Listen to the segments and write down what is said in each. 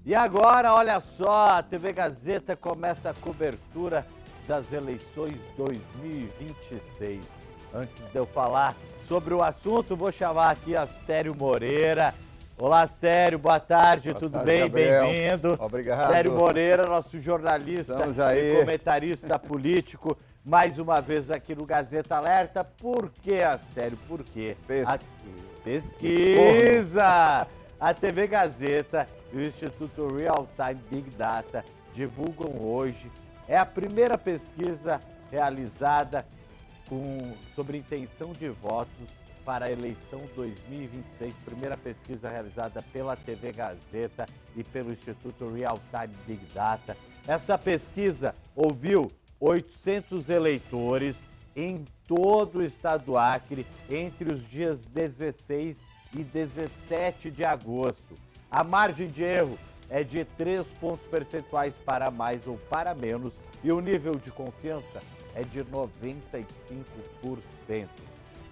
E agora, olha só, a TV Gazeta começa a cobertura das eleições 2026. Antes de eu falar sobre o assunto, vou chamar aqui Astério Moreira. Olá, Astério, boa tarde, tudo bem? Bem-vindo. Obrigado. Astério Moreira, nosso jornalista e comentarista político, mais uma vez aqui no Gazeta Alerta. Por que, Astério? Por quê? Pesquisa! A TV Gazeta e o Instituto Real Time Big Data divulgam hoje. É a primeira pesquisa realizada sobre intenção de votos para a eleição 2026. Primeira pesquisa realizada pela TV Gazeta e pelo Instituto Real Time Big Data. Essa pesquisa ouviu 800 eleitores em todo o estado do Acre entre os dias 16 e 17 de agosto. A margem de erro é de 3 pontos percentuais para mais ou para menos e o nível de confiança é de 95%.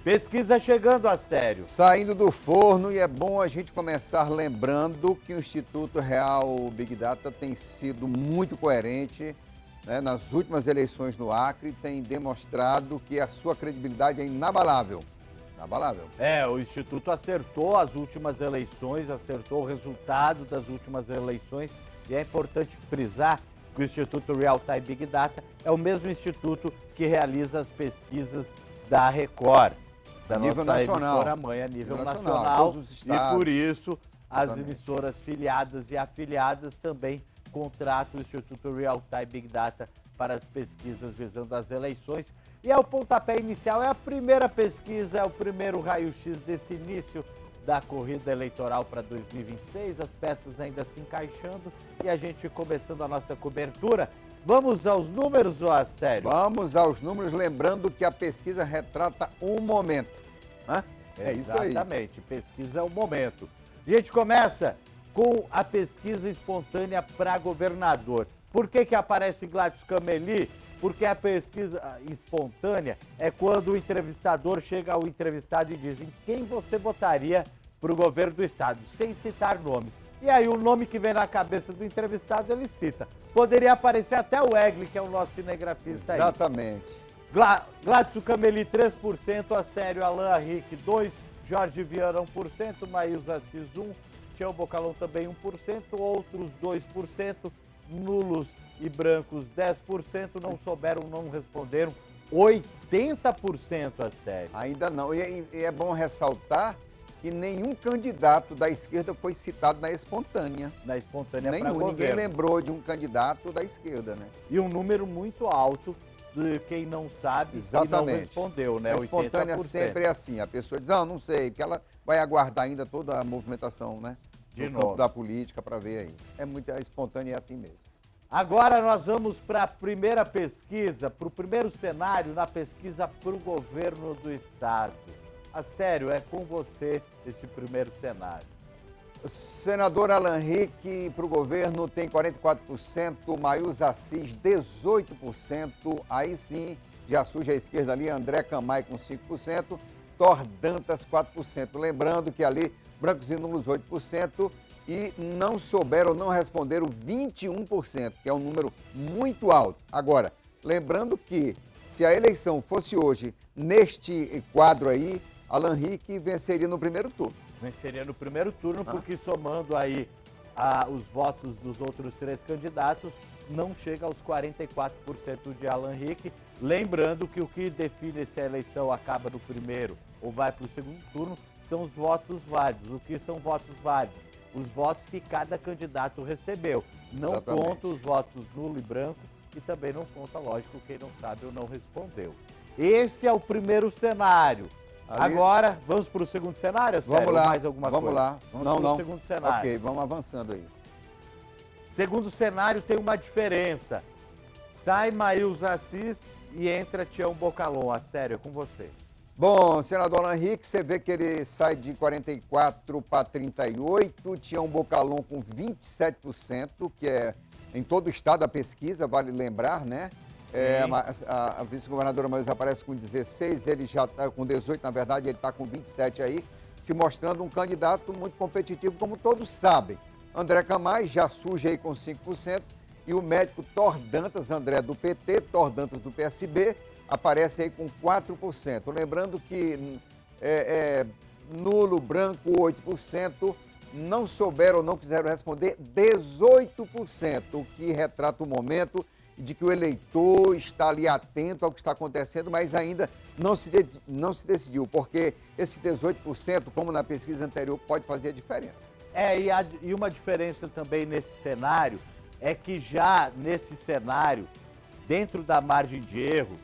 Pesquisa chegando, Astério. Saindo do forno, e é bom a gente começar lembrando que o Instituto Real Big Data tem sido muito coerente, né, nas últimas eleições no Acre, tem demonstrado que a sua credibilidade é inabalável. O Instituto acertou as últimas eleições, acertou o resultado das últimas eleições e é importante frisar que o Instituto Real Time Big Data é o mesmo instituto que realiza as pesquisas da Record, da nível nossa nacional. Emissora mãe a nível nacional, todos os estados. E por isso as Exatamente. emissoras filiadas e afiliadas também contratam o Instituto Real Time Big Data para as pesquisas visando as eleições. E é o pontapé inicial, é a primeira pesquisa, é o primeiro raio-x desse início da corrida eleitoral para 2026, as peças ainda se encaixando e a gente começando a nossa cobertura. Vamos aos números, ô Astério? Vamos aos números, lembrando que a pesquisa retrata um momento. Né? É isso aí. Exatamente, pesquisa é o momento. A gente começa com a pesquisa espontânea para governador. Por que aparece Gladys Cameli? Porque a pesquisa espontânea é quando o entrevistador chega ao entrevistado e diz em quem você votaria para o governo do estado, sem citar nomes. E aí o nome que vem na cabeça do entrevistado ele cita. Poderia aparecer até o Egli, que é o nosso cinegrafista aí. Exatamente. Gladys Cameli 3%, Astério Alain Henrique 2%, Jorge Viana 1%, Maílza Assis 1%, Tião Bocalão também 1%, outros 2%, nulos e brancos 10%, não souberam, não responderam 80%, Astério. Ainda não. E é bom ressaltar que nenhum candidato da esquerda foi citado na espontânea. Na espontânea para Nenhum. governo. Ninguém lembrou de um candidato da esquerda, né? E um número muito alto de quem não sabe e não respondeu, né? A espontânea 80%. sempre é assim. A pessoa diz, não sei, porque ela vai aguardar ainda toda a movimentação, né? De no campo da política para ver aí. A espontânea é assim mesmo. Agora nós vamos para a primeira pesquisa, para o primeiro cenário na pesquisa para o governo do estado. Astério, é com você esse primeiro cenário. O senador Alain Henrique para o governo tem 44%, Maílza Assis 18%, aí sim já surge à esquerda ali André Camay com 5%, Thor Dantas 4%. Lembrando que ali brancos e nulos 8%, e não souberam, não responderam 21%, que é um número muito alto. Agora, lembrando que se a eleição fosse hoje neste quadro aí, Alain Henrique venceria no primeiro turno. Venceria no primeiro turno, porque somando aí os votos dos outros três candidatos, não chega aos 44% de Alain Henrique. Lembrando que o que define se a eleição acaba no primeiro ou vai para o segundo turno são os votos válidos. O que são votos válidos? Os votos que cada candidato recebeu. Não Exatamente. conta os votos nulo e branco e também não conta, lógico, quem não sabe ou não respondeu. Esse é o primeiro cenário. Ali... Agora, vamos para o segundo cenário? Vamos lá. Mais alguma vamos coisa? lá. Vamos para o segundo cenário. Ok, vamos avançando aí. Segundo cenário tem uma diferença. Sai Maílza Assis e entra Tião Bocalão. Astério, é com você. Bom, senador Alain Henrique, você vê que ele sai de 44 para 38, Tião Bocalão com 27%, que é em todo o estado a pesquisa, vale lembrar, né? A vice-governadora Maílza aparece com 16, ele já está com 18, na verdade, ele está com 27 aí, se mostrando um candidato muito competitivo, como todos sabem. André Camais já surge aí com 5%. E o médico Thor Dantas, André do PT, Thor Dantas do PSB, aparece aí com 4%. Lembrando que nulo, branco, 8%. Não souberam ou não quiseram responder 18%, o que retrata o momento de que o eleitor está ali atento ao que está acontecendo, mas ainda não se decidiu, porque esse 18%, como na pesquisa anterior, pode fazer a diferença. E uma diferença também nesse cenário é que já nesse cenário, dentro da margem de erro,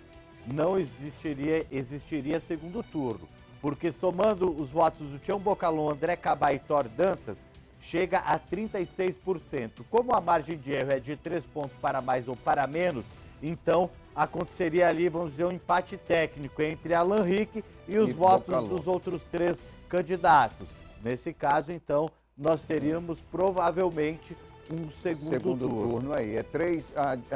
não existiria segundo turno. Porque somando os votos do Tião Bocalon, André Camais e Thor Dantas, chega a 36%. Como a margem de erro é de 3 pontos para mais ou para menos, então aconteceria ali, vamos dizer, um empate técnico entre Alan Rick e os votos Bocalon dos outros 3 candidatos. Nesse caso, então, nós teríamos provavelmente um segundo turno aí.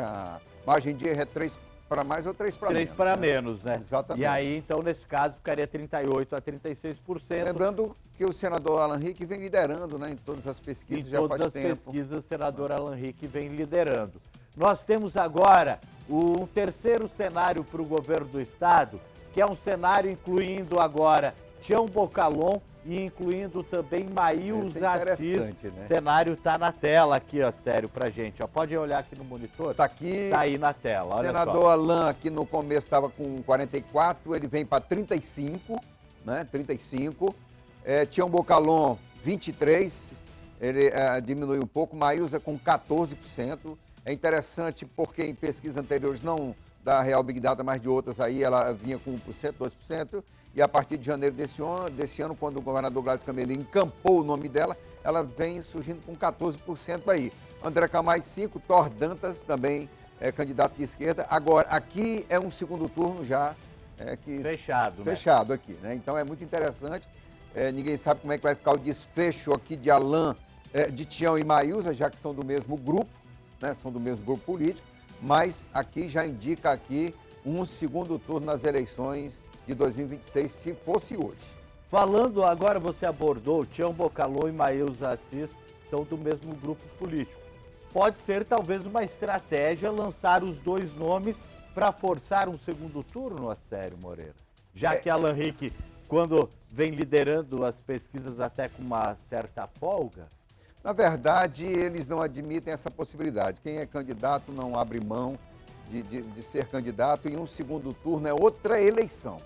A margem de erro é 3 para mais ou 3 para menos? 3 para menos, né? Exatamente. E aí, então, nesse caso, ficaria 38% a 36%. Lembrando que o senador Alan Rick vem liderando, né, em todas as pesquisas já faz tempo. Em todas as pesquisas, o senador Alan Rick vem liderando. Nós temos agora um terceiro cenário para o governo do estado, que é um cenário incluindo agora Tião Bocalon e incluindo também Maílza Assis. Né? O cenário está na tela aqui, ó, sério, pra gente. Ó. Pode olhar aqui no monitor? Está aqui. Está aí na tela, olha senador só. Alan aqui no começo estava com 44, ele vem para 35, né? 35. Tião Bocalon, 23, ele diminui um pouco. Maílza com 14%. É interessante porque em pesquisas anteriores, não da Real Big Data, mas de outras aí, ela vinha com 1%, 2%. E a partir de janeiro desse ano, quando o governador Gladys Cameli encampou o nome dela, ela vem surgindo com 14% aí. André Camais, 5%, Thor Dantas também é candidato de esquerda. Agora, aqui é um segundo turno já. Fechado, né? Fechado aqui, né? Então é muito interessante. Ninguém sabe como é que vai ficar o desfecho aqui de Alan, de Tião e Maílza, já que são do mesmo grupo, né? São do mesmo grupo político. Mas aqui já indica aqui um segundo turno nas eleições de 2026, se fosse hoje. Falando agora, você abordou, Tião Bocalon e Maílza Assis são do mesmo grupo político. Pode ser talvez uma estratégia lançar os dois nomes para forçar um segundo turno, a sério, Moreira? Já que Alan Rick, quando vem liderando as pesquisas até com uma certa folga? Na verdade, eles não admitem essa possibilidade. Quem é candidato não abre mão de ser candidato, e um segundo turno é outra eleição.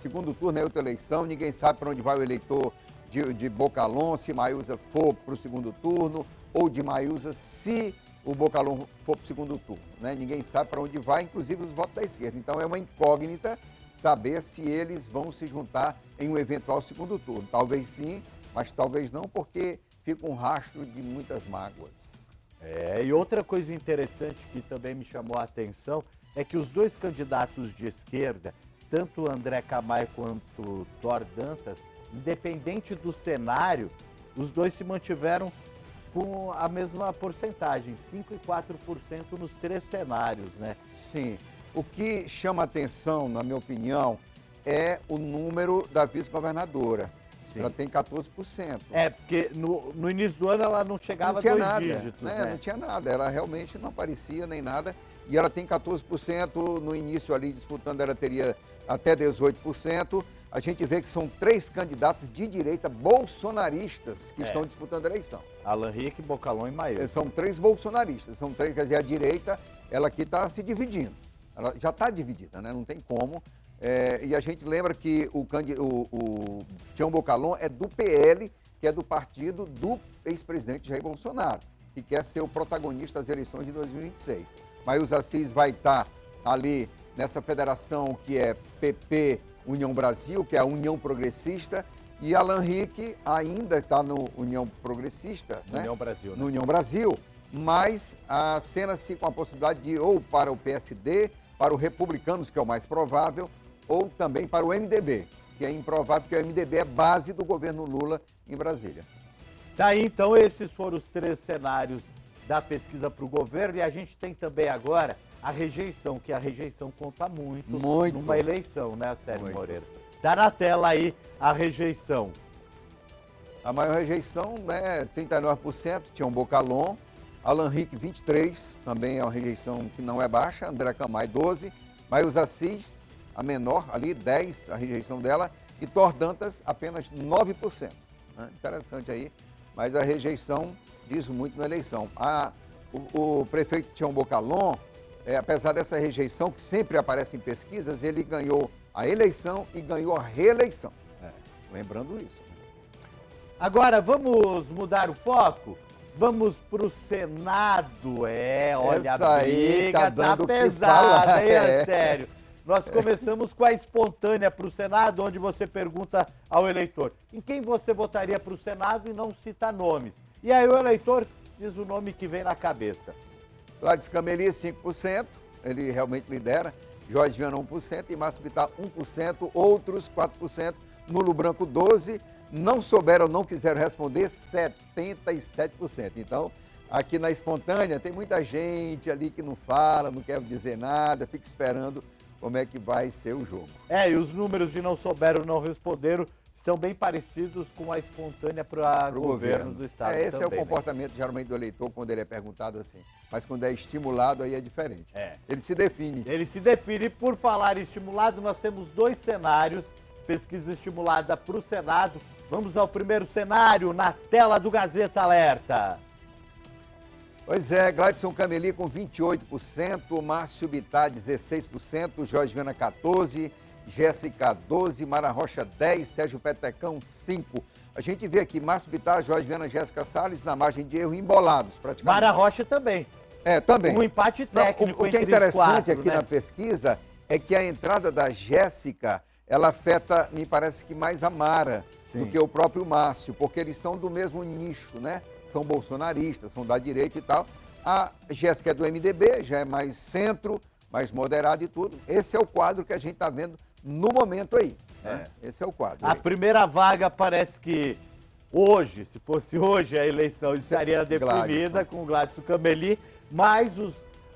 Segundo turno é outra eleição, ninguém sabe para onde vai o eleitor de Bocalon, se Maílza for para o segundo turno, ou de Maílza se o Bocalon for para o segundo turno, né? Ninguém sabe para onde vai, inclusive os votos da esquerda. Então é uma incógnita saber se eles vão se juntar em um eventual segundo turno. Talvez sim, mas talvez não, porque fica um rastro de muitas mágoas. E outra coisa interessante que também me chamou a atenção é que os dois candidatos de esquerda, tanto André Camais quanto Thor Dantas, independente do cenário, os dois se mantiveram com a mesma porcentagem, 5% e 4% nos 3 cenários, né? Sim. O que chama atenção, na minha opinião, é o número da vice-governadora. Sim. Ela tem 14%. Porque no início do ano ela não chegava a 2 dígitos, né? Não tinha nada, ela realmente não aparecia nem nada. E ela tem 14%, no início ali disputando ela teria até 18%. A gente vê que são 3 candidatos de direita bolsonaristas que estão disputando a eleição. Alan Rick, Bocalon e Maílza. São 3 bolsonaristas, são 3, quer dizer, a direita, ela aqui está se dividindo. Ela já está dividida, né? Não tem como. E a gente lembra que o Tião Bocalon é do PL, que é do partido do ex-presidente Jair Bolsonaro, que quer ser o protagonista das eleições de 2026. Maílza Assis vai estar ali nessa federação que é PP União Brasil, que é a União Progressista, e Alan Rick ainda está no União Progressista, né? União Brasil, né? No União Brasil, mas acena-se com a possibilidade de ou para o PSD, para o Republicanos, que é o mais provável, ou também para o MDB, que é improvável, porque o MDB é base do governo Lula em Brasília. Tá aí, então, esses foram os 3 cenários da pesquisa para o governo, e a gente tem também agora a rejeição, que a rejeição conta muito numa eleição, né, Sérgio Moreira? Tá na tela aí a rejeição. A maior rejeição, né, 39%, Tião Bocalon, Alan Rick, 23%, também é uma rejeição que não é baixa, André Camay, 12%, Maísa Assis, a menor, ali, 10%, a rejeição dela, e Thor Dantas, apenas 9%. Né? Interessante aí, mas a rejeição diz muito na eleição. O prefeito Tião Bocalon, apesar dessa rejeição, que sempre aparece em pesquisas, ele ganhou a eleição e ganhou a reeleição. Lembrando isso. Agora, vamos mudar o foco? Vamos para o Senado. Olha, essa a briga aí tá pesada, hein, sério. Nós começamos com a espontânea para o Senado, onde você pergunta ao eleitor em quem você votaria para o Senado e não cita nomes. E aí o eleitor diz o nome que vem na cabeça. Gladys Cameli, 5%, ele realmente lidera. Jorge Viana, 1%, e Márcio Bittar, 1%, outros 4%, Nulo Branco, 12%, não souberam, não quiseram responder, 77%. Então, aqui na espontânea, tem muita gente ali que não fala, não quer dizer nada, fica esperando como é que vai ser o jogo. E os números de não souberam, não responderam, estão bem parecidos com a espontânea para o governo do Estado. Esse também, é o comportamento, geralmente, do eleitor quando ele é perguntado assim. Mas quando é estimulado, aí é diferente. Ele se define. Ele se define. Por falar em estimulado, nós temos 2 cenários. Pesquisa estimulada para o Senado. Vamos ao primeiro cenário, na tela do Gazeta Alerta. Pois é, Gladson Cameli com 28%, Márcio Bittar 16%, Jorge Viana 14%, Jéssica 12%, Mara Rocha 10%, Sérgio Petecão 5%. A gente vê aqui Márcio Bittar, Jorge Viana, Jéssica Salles na margem de erro, embolados praticamente. Mara Rocha também. Também. Um empate técnico. O que é interessante aqui na pesquisa é que a entrada da Jéssica, ela afeta, me parece que mais a Mara do que o próprio Márcio, porque eles são do mesmo nicho, né? São bolsonaristas, são da direita e tal. A Jéssica é do MDB, já é mais centro, mais moderado e tudo. Esse é o quadro que a gente está vendo no momento aí. Né? Esse é o quadro. A primeira vaga parece que hoje, se fosse hoje a eleição, estaria definida com o Gladson Cameli, mas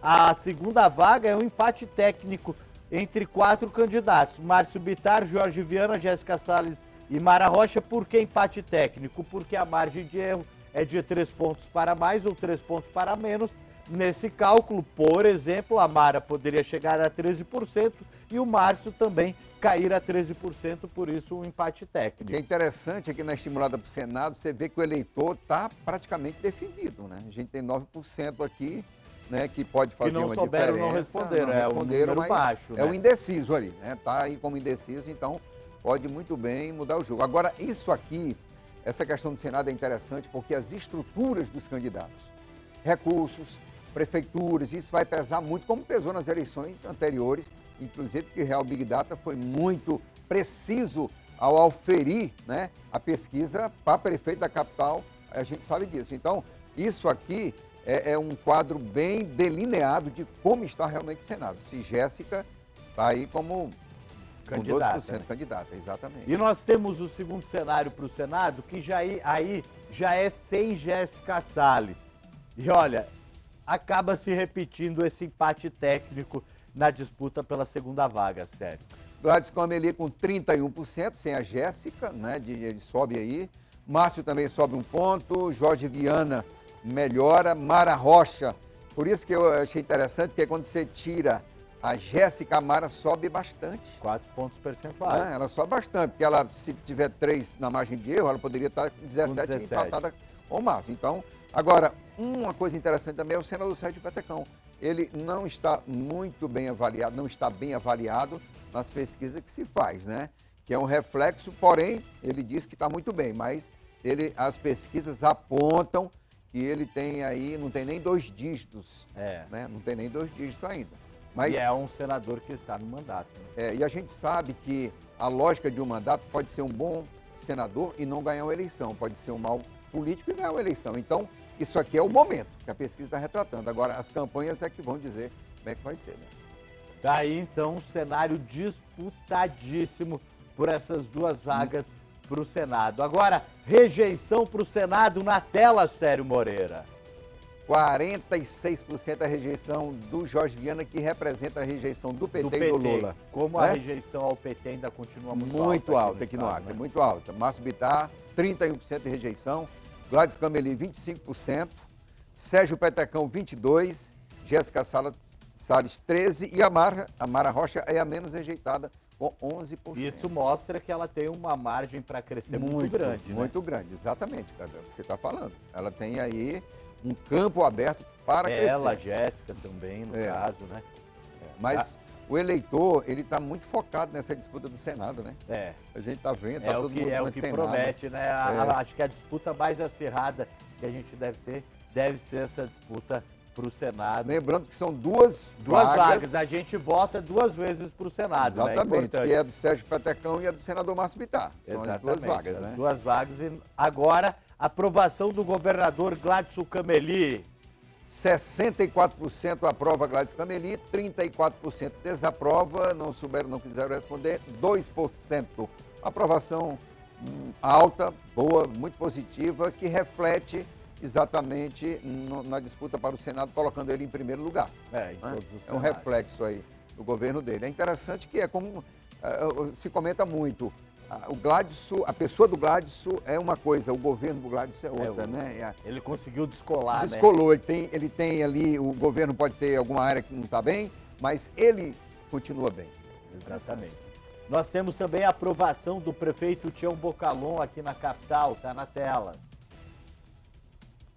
a segunda vaga é um empate técnico entre 4 candidatos. Márcio Bittar, Jorge Viana, Jéssica Salles e Mara Rocha. Por que empate técnico? Porque a margem de erro é de 3 pontos para mais ou 3 pontos para menos. Nesse cálculo, por exemplo, a Mara poderia chegar a 13% e o Márcio também cair a 13%, por isso um empate técnico. O que é interessante aqui na estimulada para o Senado, você vê que o eleitor está praticamente definido, né? A gente tem 9% aqui, né, que pode fazer uma diferença. Que não responderam, não responderam, mas baixo, é o indeciso ali, né? Está aí como indeciso, então pode muito bem mudar o jogo. Agora, isso aqui, essa questão do Senado é interessante porque as estruturas dos candidatos, recursos, prefeituras, isso vai pesar muito, como pesou nas eleições anteriores, inclusive que o Real Big Data foi muito preciso ao auferir, né, a pesquisa para prefeito da capital, a gente sabe disso. Então, isso aqui é um quadro bem delineado de como está realmente o Senado. Se Jéssica está aí como candidata, 12%, né? Candidata, exatamente. E nós temos o segundo cenário para o Senado, que já é sem Jéssica Salles. E olha, acaba se repetindo esse empate técnico na disputa pela segunda vaga, sério. Gladys Cameli com 31%, sem a Jéssica, né? Ele sobe aí. Márcio também sobe 1 ponto. Jorge Viana melhora. Mara Rocha, por isso que eu achei interessante, porque quando você tira a Jéssica, a Mara sobe bastante. 4 pontos percentuais. Ela sobe bastante, porque ela, se tiver 3 na margem de erro, ela poderia estar com 17 empatada com o Márcio. Então, agora, uma coisa interessante também é o senador Sérgio Petecão. Ele não está muito bem avaliado, não está bem avaliado nas pesquisas que se faz, né? Que é um reflexo, porém, ele diz que está muito bem, mas as pesquisas apontam que ele tem aí, não tem nem 2 dígitos, né? Não tem nem 2 dígitos ainda. Mas, e é um senador que está no mandato. Né? E a gente sabe que a lógica de um mandato pode ser um bom senador e não ganhar uma eleição, pode ser um mau político e ganhar uma eleição. Então, isso aqui é o momento que a pesquisa está retratando. Agora, as campanhas é que vão dizer como é que vai ser, né? Tá aí, então, um cenário disputadíssimo por essas 2 vagas para o Senado. Agora, rejeição para o Senado na tela, Sério Moreira. 46% a rejeição do Jorge Viana, que representa a rejeição do PT e do Lula. Como né? a rejeição ao PT ainda continua Muito alta aqui no estado, Acre, né? muito alta. Márcio Bittar, 31% de rejeição. Gladys Cameli, 25%. Sérgio Petecão, 22%. Jéssica Salles, 13%. E a Mara Rocha é a menos rejeitada, com 11%. Isso mostra que ela tem uma margem para crescer muito grande, né? Muito grande, exatamente, cara, é o que você está falando. Ela tem aí um campo aberto para crescer. Ela, Jéssica também, no caso, né? Mas o eleitor, ele está muito focado nessa disputa do Senado, né? A gente está vendo, é o que promete, né? Acho que a disputa mais acirrada que a gente deve ter deve ser essa disputa para o Senado. Lembrando que são duas vagas. A gente vota 2 vezes para o Senado. Exatamente, né? que é do Sérgio Petecão e é do senador Márcio Bittar. São as 2 vagas, né? 2 vagas. E agora, aprovação do governador Gladys Cameli. 64% aprova Gladys Cameli, 34% desaprova, não souberam, não quiseram responder, 2%. Aprovação alta, boa, muito positiva, que reflete exatamente na disputa para o Senado, colocando ele em primeiro lugar. É um reflexo aí do governo dele. É interessante que é como se comenta muito, o Gladys, a pessoa do Gladys é uma coisa, o governo do Gladys é outra, né? Ele conseguiu descolar, Descolou, né? Ele tem ali, o governo pode ter alguma área que não está bem, mas ele continua bem. Exatamente. Nós temos também a aprovação do prefeito Tião Bocalon aqui na capital, está na tela.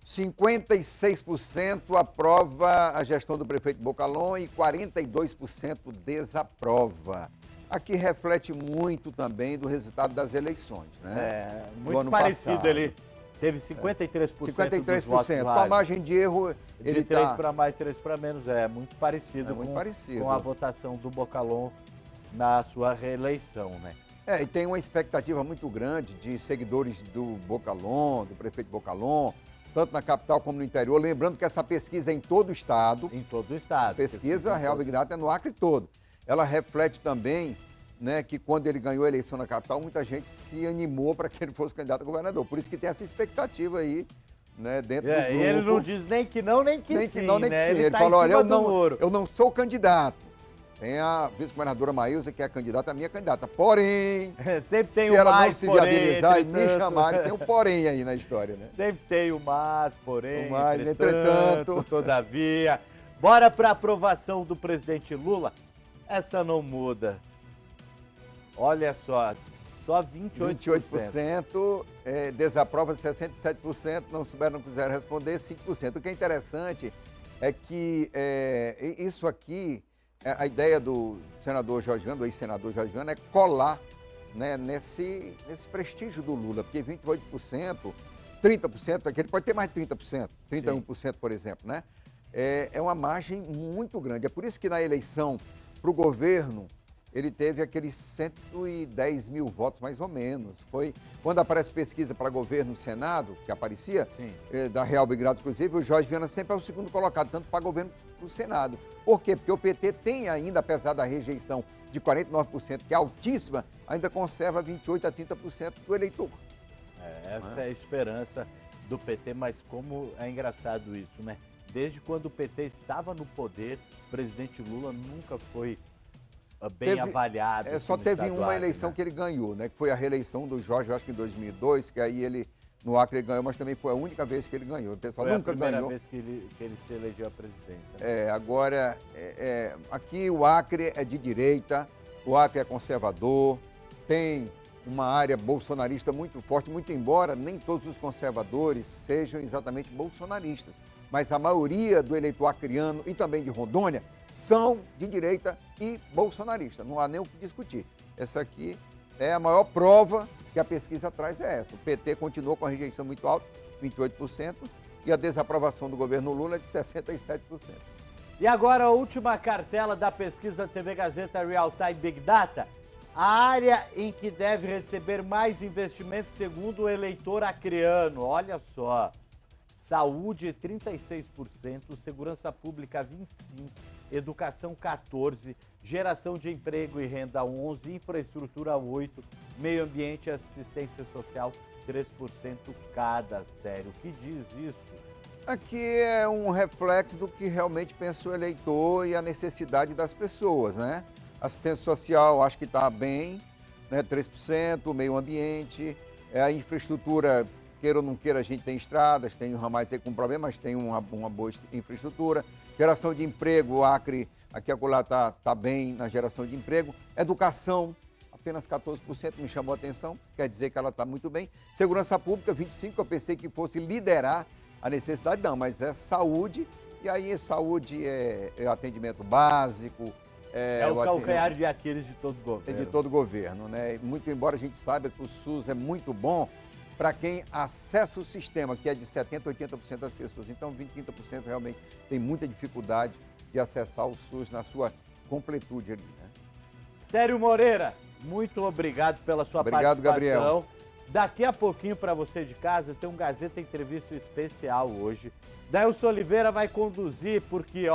56% aprova a gestão do prefeito Bocalon e 42% desaprova. Aqui reflete muito também do resultado das eleições, né? Muito parecido, ele teve 53%. 53%. Com a margem de erro, ele de 3 para mais, 3 para menos, muito parecido, com a votação do Bocalon na sua reeleição, né? E tem uma expectativa muito grande de seguidores do Bocalon, do prefeito Bocalon, tanto na capital como no interior. Lembrando que essa pesquisa é em todo o estado. Em todo o estado. Pesquisa Real Big Data é no Acre todo. Ela reflete também, né, que quando ele ganhou a eleição na capital, muita gente se animou para que ele fosse candidato a governador. Por isso que tem essa expectativa aí, né, dentro do grupo. E ele não diz nem que não, nem que sim. Nem que não, nem que sim. Ele tá falou, olha, eu não sou candidato. Tem a vice-governadora Maísa, que é a candidata, a minha candidata. Porém, sempre tem se o ela mais, não se porém, viabilizar e me chamarem, tem um porém aí na história, né? Sempre tem o mas, porém, o mais, entretanto, todavia. Bora para aprovação do presidente Lula. Essa não muda. Olha só 28%. Desaprova 67%, não souberam, não quiseram responder, 5%. O que é interessante é que isso aqui, a ideia do senador Jorge Viana, do ex-senador Jorge Viana, é colar, né, nesse prestígio do Lula, porque 28%, 30%, aqui ele pode ter mais de 30%, 31%, por exemplo, né? É uma margem muito grande. É por isso que na eleição para o governo, ele teve aqueles 110 mil votos, mais ou menos. Foi quando aparece pesquisa para governo no Senado, que aparecia, da Real Big Data, inclusive, o Jorge Viana sempre é o segundo colocado, tanto para governo como para o Senado. Por quê? Porque o PT tem ainda, apesar da rejeição de 49%, que é altíssima, ainda conserva 28% a 30% do eleitor. Essa é a esperança do PT, mas como é engraçado isso, né? Desde quando o PT estava no poder, o presidente Lula nunca foi bem avaliado. Só teve uma eleição, né, que ele ganhou, né? Que foi a reeleição do Jorge, eu acho que em 2002, que aí ele, no Acre, ele ganhou, mas também foi a única vez que ele ganhou. O pessoal nunca ganhou. Foi a primeira vez que ele se elegeu à presidência. Né? Agora, aqui o Acre é de direita, o Acre é conservador, tem uma área bolsonarista muito forte, muito embora nem todos os conservadores sejam exatamente bolsonaristas. Mas a maioria do eleitor acreano e também de Rondônia são de direita e bolsonarista. Não há nem o que discutir. Essa aqui é a maior prova que a pesquisa traz, é essa. O PT continuou com a rejeição muito alta, 28%, e a desaprovação do governo Lula é de 67%. E agora a última cartela da pesquisa TV Gazeta Real Time Big Data. A área em que deve receber mais investimentos segundo o eleitor acreano. Olha só. Saúde, 36%, segurança pública, 25%, educação, 14%, geração de emprego e renda, 11%, infraestrutura, 8%, meio ambiente e assistência social, 3% cada, sério. O que diz isso Aqui é um reflexo do que realmente pensa o eleitor e a necessidade das pessoas, né? Assistência social, acho que está bem, né? 3%, meio ambiente, a infraestrutura, queira ou não queira, a gente tem estradas, tem ramais aí com problema, mas tem uma boa infraestrutura. Geração de emprego, o Acre, aqui acolá tá bem na geração de emprego. Educação, apenas 14% me chamou a atenção, quer dizer que ela está muito bem. Segurança pública, 25%, eu pensei que fosse liderar a necessidade, não, mas é saúde, e aí saúde é atendimento básico. É o calcanhar de Aquiles de todo governo. De todo governo, né? Muito embora a gente saiba que o SUS é muito bom para quem acessa o sistema, que é de 70%, 80% das pessoas. Então, 20%, 30% realmente tem muita dificuldade de acessar o SUS na sua completude ali, né? Sério Moreira, muito obrigado pela sua Obrigado, participação. Gabriel. Daqui a pouquinho, para você de casa, tem um Gazeta Entrevista especial hoje. Dailson Oliveira vai conduzir, porque,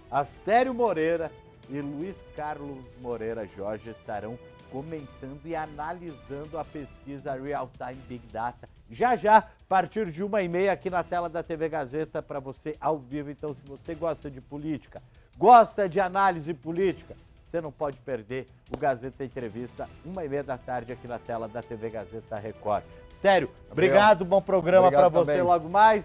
Astério Moreira e Luiz Carlos Moreira Jorge estarão comentando e analisando a pesquisa Real Time Big Data. Já, a partir de 1h30 aqui na tela da TV Gazeta para você ao vivo. Então, se você gosta de política, gosta de análise política, você não pode perder o Gazeta Entrevista, 1h30 da tarde aqui na tela da TV Gazeta Record. Sério, obrigado, bom programa para você logo mais.